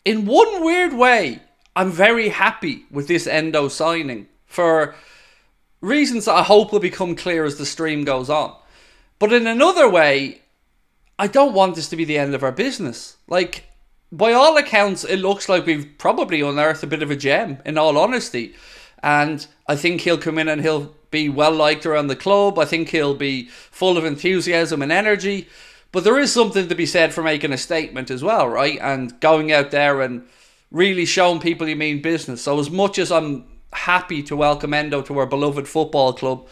in one weird way, I'm very happy with this Endo signing for reasons that I hope will become clear as the stream goes on. But in another way, I don't want this to be the end of our business. Like, by all accounts, it looks like we've probably unearthed a bit of a gem, in all honesty. And I think he'll come in and he'll be well liked around the club. I think he'll be full of enthusiasm and energy. But there is something to be said for making a statement as well, right? And going out there and really showing people you mean business. So as much as I'm happy to welcome Endo to our beloved football club,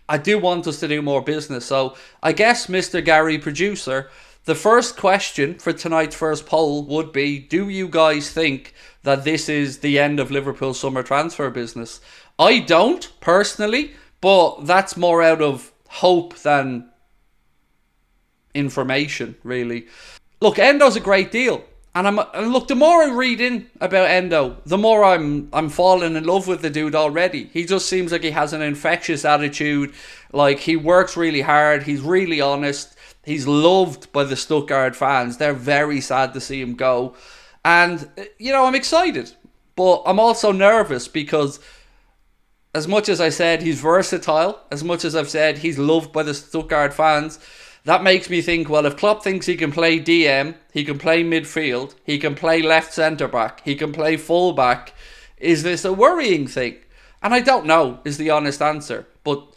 I do want us to do more business. So I guess, Mr. Gary Producer, the first question for tonight's first poll would be, do you guys think that this is the end of Liverpool's summer transfer business? I don't, personally, but that's more out of hope than information, really. Look, Endo's a great deal. And look, the more I read in about Endo, the more I'm falling in love with the dude already. He just seems like he has an infectious attitude. Like, he works really hard. He's really honest. He's loved by the Stuttgart fans. They're very sad to see him go. And, you know, I'm excited. But I'm also nervous because as much as I said he's versatile, as much as I've said he's loved by the Stuttgart fans, that makes me think, well, if Klopp thinks he can play DM, he can play midfield, he can play left centre-back, he can play full-back, is this a worrying thing? And I don't know, is the honest answer. But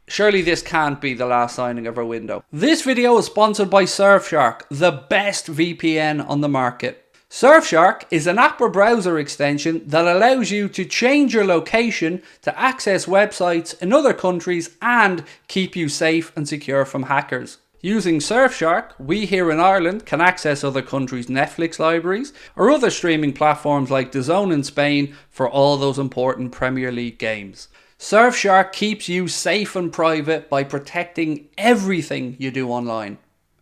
surely this can't be the last signing of our window. This video is sponsored by Surfshark, the best VPN on the market. Surfshark is an app or browser extension that allows you to change your location to access websites in other countries and keep you safe and secure from hackers. Using Surfshark, we here in Ireland can access other countries' Netflix libraries or other streaming platforms like DAZN in Spain for all those important Premier League games. Surfshark keeps you safe and private by protecting everything you do online.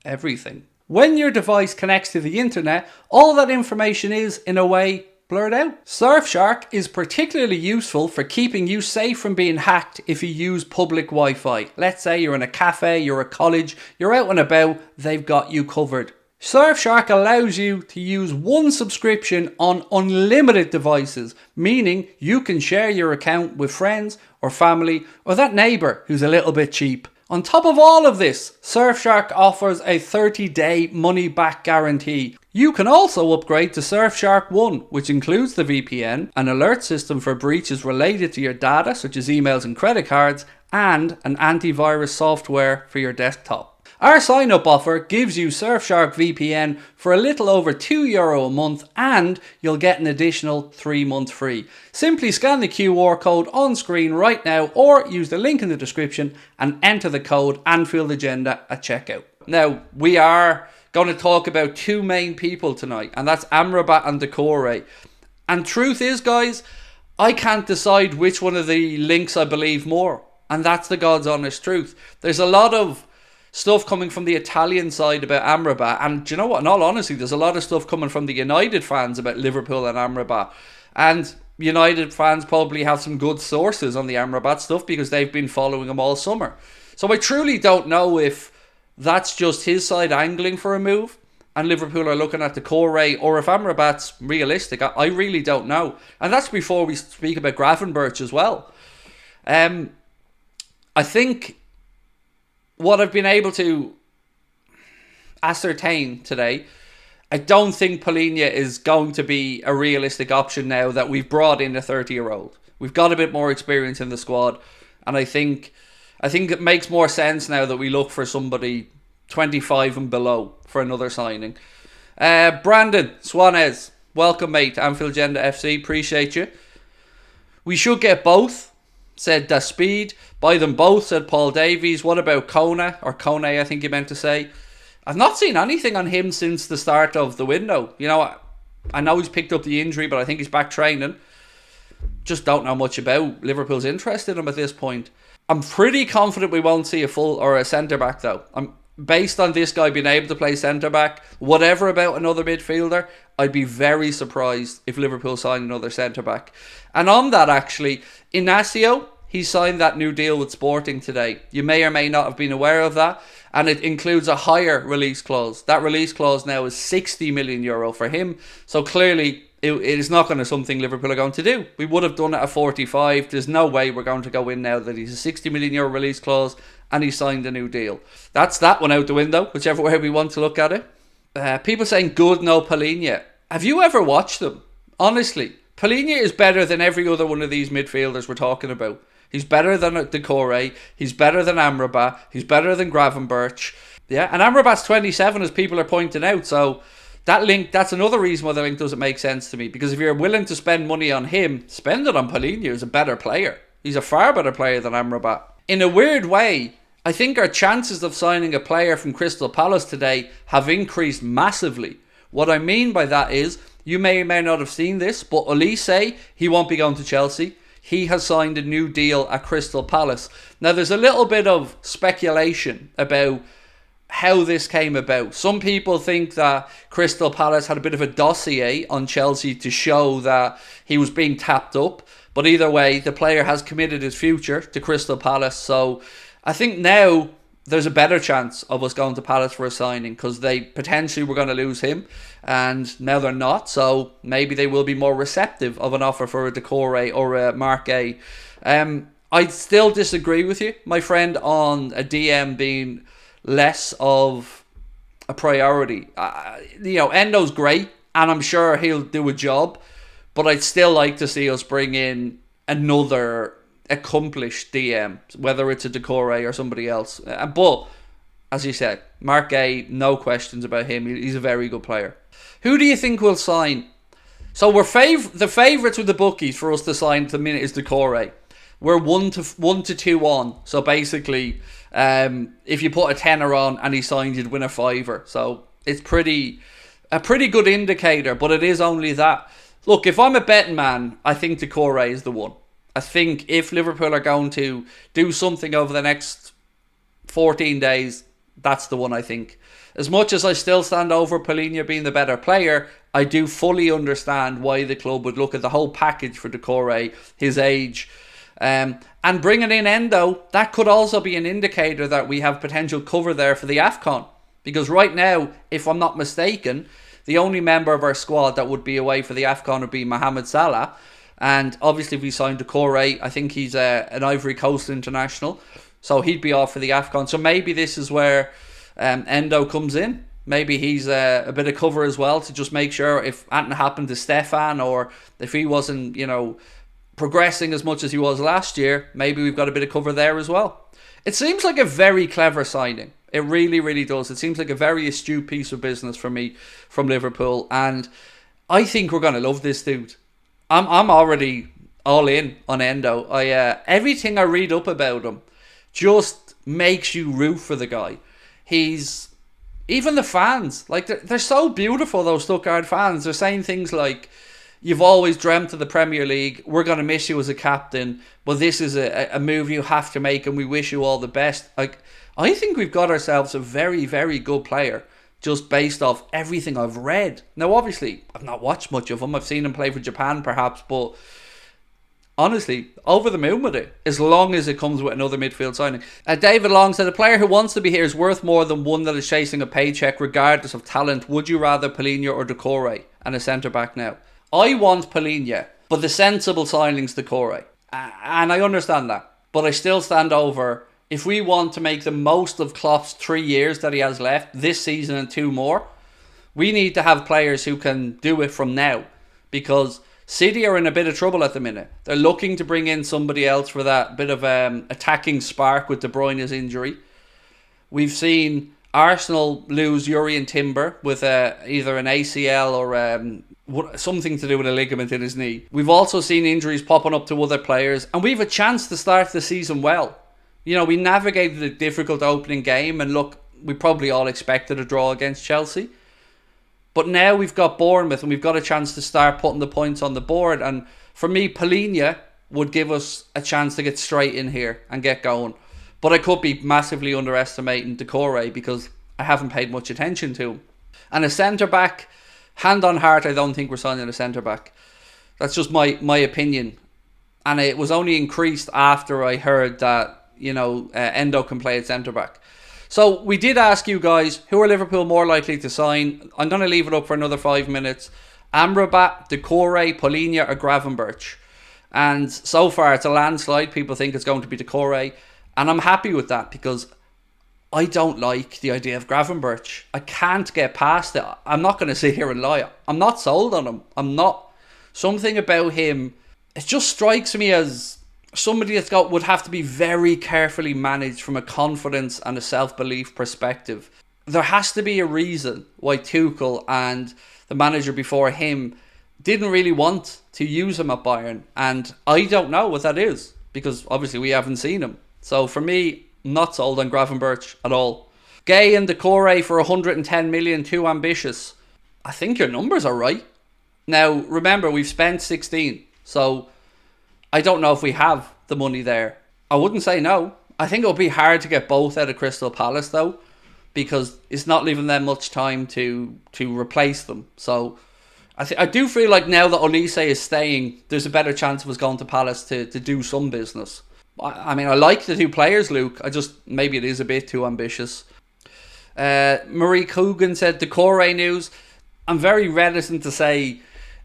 Everything. When your device connects to the internet, all that information is, in a way, blurred out. Surfshark is particularly useful for keeping you safe from being hacked if you use public Wi-Fi. Let's say you're in a cafe, you're at college, you're out and about, they've got you covered. Surfshark allows you to use one subscription on unlimited devices, meaning you can share your account with friends or family or that neighbour who's a little bit cheap. On top of all of this, Surfshark offers a 30-day money-back guarantee. You can also upgrade to Surfshark One, which includes the VPN, an alert system for breaches related to your data, such as emails and credit cards, and an antivirus software for your desktop. Our sign-up offer gives you Surfshark VPN for a little over €2 a month, and you'll get an additional 3 months free. Simply scan the QR code on screen right now or use the link in the description and enter the code Anfield Agenda at checkout. Now, we are going to talk about two main people tonight, and that's Amrabat and Doucouré. And truth is, guys, I can't decide which one of the links I believe more. And that's the God's honest truth. There's a lot of stuff coming from the Italian side about Amrabat, and do you know what, in all honesty, there's a lot of stuff coming from the United fans about Liverpool and Amrabat, and United fans probably have some good sources on the Amrabat stuff because they've been following him all summer. So I truly don't know if that's just his side angling for a move and Liverpool are looking at Doucouré, or if Amrabat's realistic. I really don't know, and that's before we speak about Gravenberch as well. I think what I've been able to ascertain today, I don't think Palhinha is going to be a realistic option now that we've brought in a 30-year-old. We've got a bit more experience in the squad, and I think it makes more sense now that we look for somebody 25 and below for another signing. Brandon Swanez, welcome mate to Anfield Agenda FC, appreciate you. We should get both, said Da Speed. Buy them both, said Paul Davies. What about Kone, or Kone I think you meant to say? I've not seen anything on him since the start of the window. You know, I know he's picked up the injury, but I think he's back training. Just don't know much about Liverpool's interest in him at this point. I'm pretty confident we won't see a full or a centre-back though. Based on this guy being able to play centre-back, whatever about another midfielder, I'd be very surprised if Liverpool sign another centre-back. And on that actually, Inacio, he signed that new deal with Sporting today. You may or may not have been aware of that. And it includes a higher release clause. That release clause now is €60 million for him. So clearly, it is not going to something Liverpool are going to do. We would have done it at 45. There's no way we're going to go in now that he's a €60 million release clause and he signed a new deal. That's that one out the window, whichever way we want to look at it. People saying good, no Palhinha. Have you ever watched them? Honestly, Palhinha is better than every other one of these midfielders we're talking about. He's better than Doucouré. He's better than Amrabat. He's better than Gravenberch. Yeah, and Amrabat's 27, as people are pointing out. So that link, that's another reason why the link doesn't make sense to me. Because if you're willing to spend money on him, spend it on Palhinha, who's a better player. He's a far better player than Amrabat. In a weird way, I think our chances of signing a player from Crystal Palace today have increased massively. What I mean by that is, you may or may not have seen this, but Olise, he won't be going to Chelsea. He has signed a new deal at Crystal Palace. Now, there's a little bit of speculation about how this came about. Some people think that Crystal Palace had a bit of a dossier on Chelsea to show that he was being tapped up. But either way, the player has committed his future to Crystal Palace. So I think now there's a better chance of us going to Palace for a signing, because they potentially were going to lose him and now they're not, so maybe they will be more receptive of an offer for a Doucouré or a Marquet. I still disagree with you, my friend, on a DM being less of a priority. Endo's great and I'm sure he'll do a job, but I'd still like to see us bring in another accomplished DM, whether it's a Doucouré or somebody else. But as you said, Marquet, no questions about him. He's a very good player. Who do you think will sign? So the favourites with the bookies for us to sign at the minute is Doucouré. We're 1-2 on. So basically, if you put a tenner on and he signs, you'd win a fiver. So it's a pretty good indicator, but it is only that. Look, if I'm a betting man, I think Doucouré is the one. I think if Liverpool are going to do something over the next 14 days, that's the one I think. As much as I still stand over Palhinha being the better player, I do fully understand why the club would look at the whole package for Doucouré, his age. And bringing in Endo, that could also be an indicator that we have potential cover there for the AFCON. Because right now, if I'm not mistaken, the only member of our squad that would be away for the AFCON would be Mohamed Salah. And obviously, if we signed Doucouré, I think he's an Ivory Coast international. So he'd be off for the AFCON. So maybe this is where Endo comes in. Maybe he's a bit of cover as well to just make sure if anything happened to Stefan, or if he wasn't, progressing as much as he was last year, maybe we've got a bit of cover there as well. It seems like a very clever signing. It really, really does. It seems like a very astute piece of business for me from Liverpool. And I think we're going to love this dude. I'm already all in on Endo. Everything I read up about him just makes you root for the guy. Even the fans, like they're so beautiful, those Stuttgart fans. They're saying things like, "You've always dreamt of the Premier League. We're going to miss you as a captain, but this is a move you have to make and we wish you all the best." Like, I think we've got ourselves a very, very good player, just based off everything I've read. Now, obviously, I've not watched much of him. I've seen him play for Japan, perhaps, but honestly, over the moon with it, as long as it comes with another midfield signing. David Long said, "A player who wants to be here is worth more than one that is chasing a paycheck, regardless of talent. Would you rather Palhinha or Doucouré and a centre-back now?" I want Palhinha, but the sensible signing's Doucouré. And I understand that. But I still stand over, if we want to make the most of Klopp's 3 years that he has left, this season and 2 more, we need to have players who can do it from now. Because City are in a bit of trouble at the minute. They're looking to bring in somebody else for that bit of attacking spark with De Bruyne's injury. We've seen Arsenal lose Jurgen Timber with either an ACL or something to do with a ligament in his knee. We've also seen injuries popping up to other players, and we have a chance to start the season well. We navigated a difficult opening game, and look, we probably all expected a draw against Chelsea. But now we've got Bournemouth, and we've got a chance to start putting the points on the board. And for me, Palhinha would give us a chance to get straight in here and get going. But I could be massively underestimating Doucouré because I haven't paid much attention to him. And a centre-back, hand on heart, I don't think we're signing a centre-back. That's just my opinion. and it was only increased after I heard that, Endo can play at centre-back. So we did ask you guys, who are Liverpool more likely to sign? I'm going to leave it up for another 5 minutes. Amrabat, Doucouré, Polinia or Gravenberch. And so far it's a landslide. People think it's going to be Doucouré. And I'm happy with that because I don't like the idea of Gravenberch. I can't get past it. I'm not going to sit here and lie. I'm not sold on him. I'm not. Something about him, it just strikes me as somebody would have to be very carefully managed from a confidence and a self-belief perspective. There has to be a reason why Tuchel and the manager before him didn't really want to use him at Bayern. And I don't know what that is, because obviously we haven't seen him. So for me, not sold on Gravenberch at all. Gay and Doucouré for 110 million, too ambitious. I think your numbers are right. Now, remember, we've spent 16, so I don't know if we have the money there. I wouldn't say no. I think it'll be hard to get both out of Crystal Palace, though, because it's not leaving them much time to replace them. So I do feel like now that Olise is staying, there's a better chance of us going to Palace to do some business. I mean, I like the two players, Luke. Maybe it is a bit too ambitious. Marie Coogan said, Doucouré news. I'm very reticent to say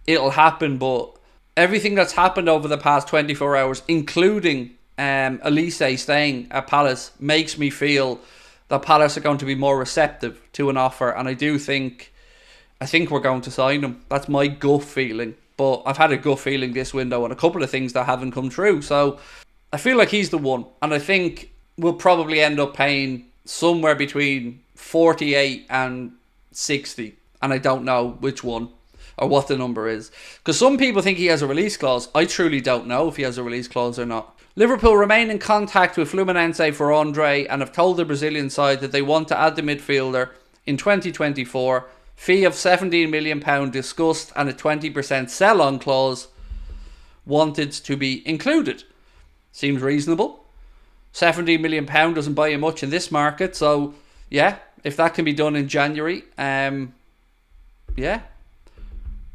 it'll happen, but everything that's happened over the past 24 hours, including Olise staying at Palace, makes me feel that Palace are going to be more receptive to an offer. And I think we're going to sign him. That's my gut feeling. But I've had a gut feeling this window on a couple of things that haven't come true. So I feel like he's the one. And I think we'll probably end up paying somewhere between 48 and 60. And I don't know which one or what the number is. Because some people think he has a release clause. I truly don't know if he has a release clause or not. Liverpool remain in contact with Fluminense for Andre and have told the Brazilian side that they want to add the midfielder in 2024. Fee of £17 million discussed and a 20% sell-on clause wanted to be included. Seems reasonable. £17 million doesn't buy you much in this market. So, yeah, if that can be done in January, yeah,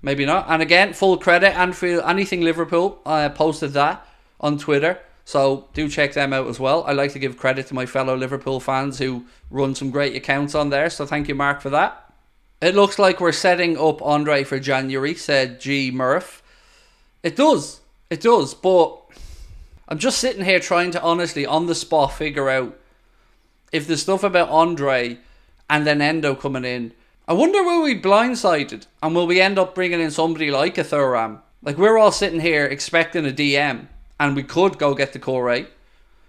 maybe not. And again, full credit, Anfield, anything Liverpool, posted that on Twitter. So do check them out as well. I like to give credit to my fellow Liverpool fans who run some great accounts on there. So thank you, Mark, for that. It looks like we're setting up Andre for January, said G. Murph. It does. But I'm just sitting here trying to honestly, on the spot, figure out if the stuff about Andre and then Endo coming in, I wonder will we be blindsided and will we end up bringing in somebody like a Thuram? Like, we're all sitting here expecting a DM and we could go get the Doucouré,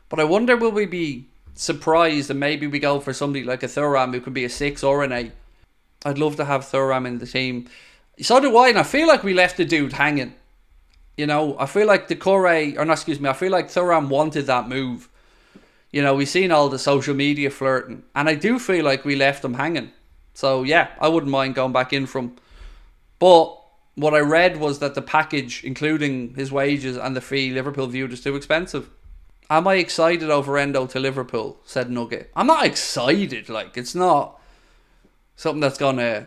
but I wonder will we be surprised and maybe we go for somebody like a Thuram who could be a 6 or an 8. I'd love to have Thuram in the team. So do I, and I feel like we left the dude hanging. I feel like I feel like Thuram wanted that move. We've seen all the social media flirting, and I do feel like we left him hanging. So yeah, I wouldn't mind going back in from. But what I read was that the package, including his wages and the fee, Liverpool viewed as too expensive. Am I excited over Endo to Liverpool? Said Nugget. I'm not excited. Like, it's not something that's going to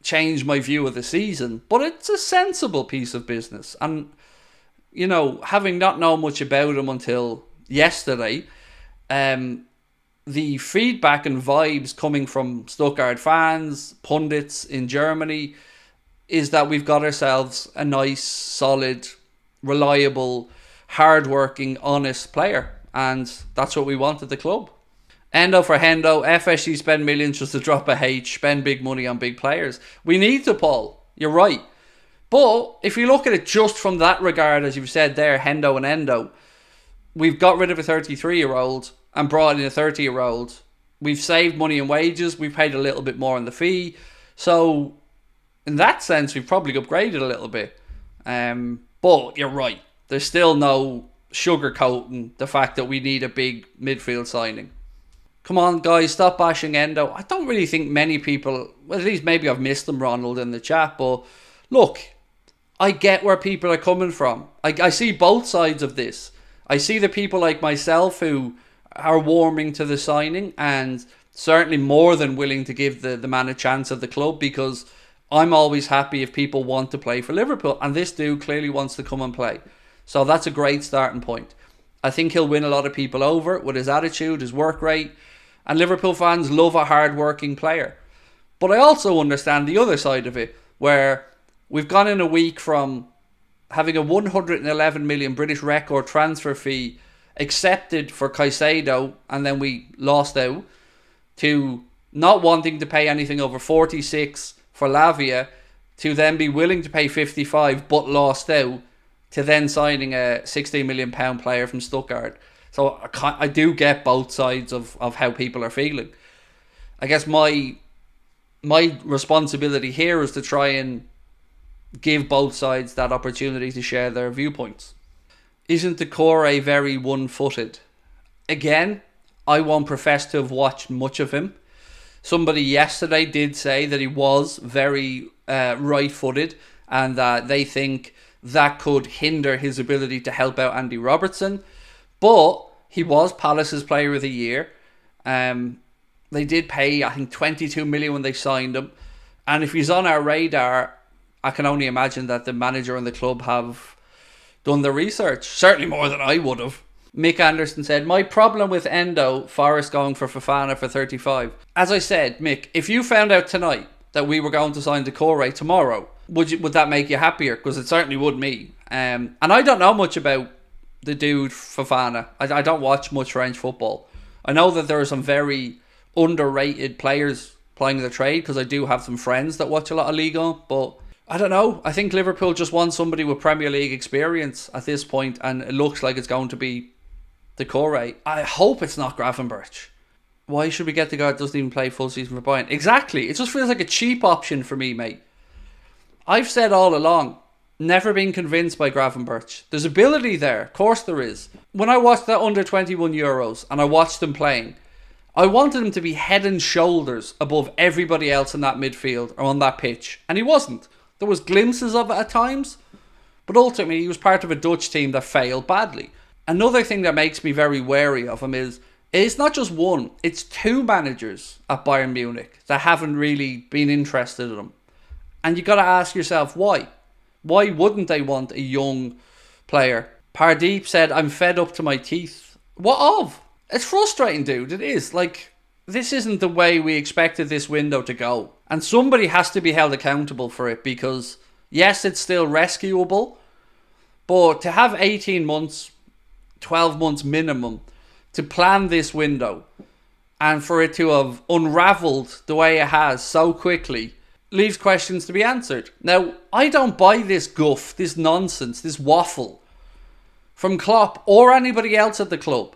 change my view of the season, but it's a sensible piece of business. And, having not known much about him until yesterday, the feedback and vibes coming from Stuttgart fans, pundits in Germany, is that we've got ourselves a nice, solid, reliable, hard-working, honest player. And that's what we want at the club. Endo for Hendo. FSG spend millions just to drop a H. Spend big money on big players. We need to, Paul. You're right. But if you look at it just from that regard, as you've said there, Hendo and Endo, we've got rid of a 33-year-old and brought in a 30-year-old. We've saved money in wages. We've paid a little bit more on the fee. So, in that sense, we've probably upgraded a little bit. But you're right. There's still no sugarcoating the fact that we need a big midfield signing. Come on, guys, stop bashing Endo. I don't really think many people, well, at least maybe I've missed them, Ronald, in the chat, but look, I get where people are coming from. I see both sides of this. I see the people like myself who are warming to the signing and certainly more than willing to give the man a chance at the club, because I'm always happy if people want to play for Liverpool, and this dude clearly wants to come and play. So that's a great starting point. I think he'll win a lot of people over with his attitude, his work rate, and Liverpool fans love a hard-working player. But I also understand the other side of it, where we've gone in a week from having a 111 million British record transfer fee accepted for Caicedo, and then we lost out, to not wanting to pay anything over 46 for Lavia, to then be willing to pay 55 but lost out, to then signing a £16 million player from Stuttgart. So I do get both sides of how people are feeling. I guess my responsibility here is to try and give both sides that opportunity to share their viewpoints. Isn't Doucouré very one-footed? Again, I won't profess to have watched much of him. Somebody yesterday did say that he was very right-footed, and that they think that could hinder his ability to help out Andy Robertson. But he was Palace's Player of the Year. They did pay, I think, 22 million when they signed him. And if he's on our radar, I can only imagine that the manager and the club have done the research. Certainly more than I would have. Mick Anderson said, my problem with Endo, Forest going for Fofana for 35. As I said, Mick, if you found out tonight that we were going to sign Doucouré tomorrow, would that make you happier? Because it certainly would me. And I don't know much about the dude Fofana. I don't watch much French football. I know that there are some very underrated players playing the trade, because I do have some friends that watch a lot of Ligue 1, but I don't know. I think Liverpool just want somebody with Premier League experience at this point, and it looks like it's going to be Doucouré. I hope it's not Gravenberch. Why should we get the guy that doesn't even play full season for Bayern? Exactly. It just feels like a cheap option for me, mate. I've said all along, never been convinced by Gravenberch. There's ability there. Of course there is. When I watched that under 21 Euros and I watched them playing, I wanted him to be head and shoulders above everybody else in that midfield or on that pitch. And he wasn't. There was glimpses of it at times, but ultimately he was part of a Dutch team that failed badly. Another thing that makes me very wary of him is it's not just one, it's two managers at Bayern Munich that haven't really been interested in him. And you got to ask yourself why. Why wouldn't they want a young player? Pardeep said, I'm fed up to my teeth. What of? It's frustrating, dude. It is. Like, this isn't the way we expected this window to go. And somebody has to be held accountable for it, because, yes, it's still rescuable, but to have 18 months, 12 months minimum to plan this window, and for it to have unravelled the way it has so quickly, leaves questions to be answered. Now, I don't buy this guff, this nonsense, this waffle from Klopp or anybody else at the club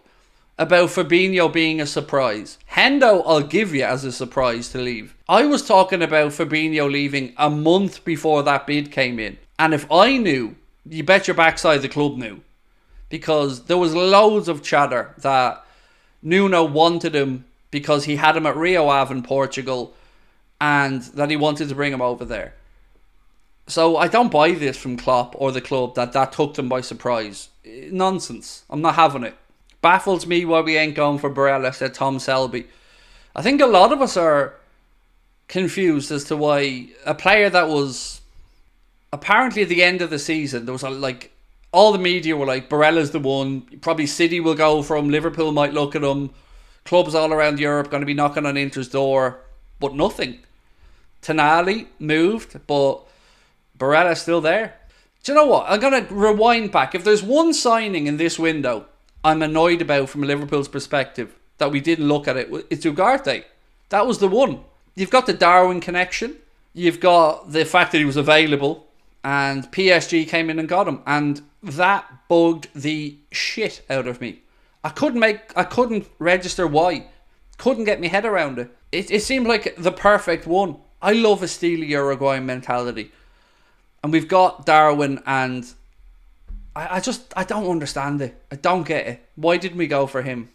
about Fabinho being a surprise. Hendo, I'll give you as a surprise to leave. I was talking about Fabinho leaving a month before that bid came in. And if I knew, you bet your backside the club knew. Because there was loads of chatter that Nuno wanted him because he had him at Rio Ave in Portugal, and that he wanted to bring him over there. So I don't buy this from Klopp or the club that took them by surprise. Nonsense. I'm not having it. Baffles me why we ain't going for Barella, said Tom Selby. I think a lot of us are confused as to why a player that was apparently at the end of the season, there was all the media were like, Barella's the one, probably City will go for him, Liverpool might look at him, clubs all around Europe going to be knocking on Inter's door, but nothing. Tonali moved, but Barella's still there. Do you know what? I'm going to rewind back. If there's one signing in this window I'm annoyed about from Liverpool's perspective that we didn't look at it, it's Ugarte. That was the one. You've got the Darwin connection. You've got the fact that he was available, and PSG came in and got him, and that bugged the shit out of me. I couldn't register why. Couldn't get my head around it. It seemed like the perfect one. I love a steely Uruguayan mentality. And we've got Darwin, and I don't understand it. I don't get it. Why didn't we go for him?